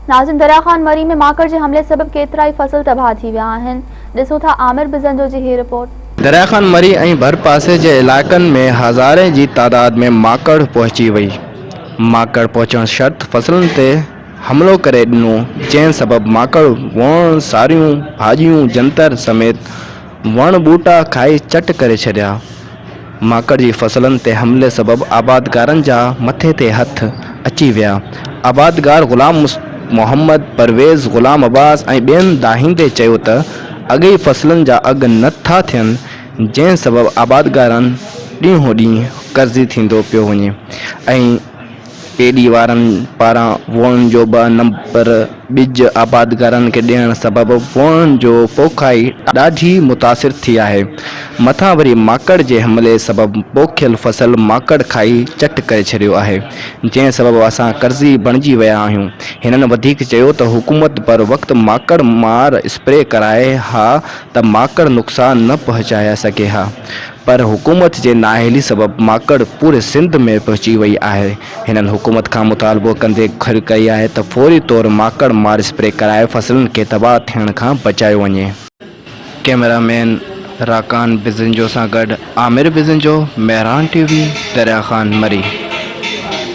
नाज़िम, दरिया खान मरी में माकड़ के हमले सबब केतराई फसल तबाह थी विया आहिनि। ॾिसूं था आमिर बिज़ंजो जी ही रिपोर्ट। दरिया खान मरी ऐं भरपासे जे इलाइक़नि में हज़ारे जी तादाद में माकड़ पहुची वई। माकड़ पहुचण शर्त फसलनि ते हमलो करे ॾिनो, जंहिं सबबि माकड़ वण, सारियूं, भाॼियूं, जंतर समेत वण ॿूटा खाई चट करे छॾिया। माकड़ जी फसलनि ते हमले सबबि आबादगारनि जा मथे ते हथ अची विया। आबादगार ग़ुलाम मोहम्मद, परवेज़, ग़ुलाम अब्बास ऐं ॿियनि दाहींदे चयो त अॻेई फसलनि जा अघ नथा थियनि, जंहिं सबबि आबादगारनि ॾींहों ॾींहुं कर्ज़ी थींदो पियो वञे ऐं पेडी वारनि पारां वण जो 2 नंबर ॿिज आबादगारनि खे ॾियण सबबि वण जो पोखाई ॾाढी मुतासिर थी आहे। मथां वरी माकड़ जे हमले सबबि पोखियल फसल माकड़ खाई चट करे छॾियो आहे, जंहिं सबबि असां कर्ज़ी बणिजी विया आहियूं। हिननि वधीक चयो त हुकूमत बर वक़्तु माकड़ मार स्प्रे कराए हा त माकड़ नुक़सान न पहुचाए सघे हा, पर हुकूमत जे नाअहली सबबि माकड़ पूरे सिंध में पहुची वई आहे। हिननि हुकूमत खां मुतालबो कंदे घुर कई आहे त फौरी तौरु माकड़ मार स्प्रे कराए फसलनि खे तबाह थियण खां बचायो वञे। कैमरामैन राकान बिज़ंजो सां गॾु आमिर बिज़ंजो, मेहरान टीवी, दरिया खान मरी।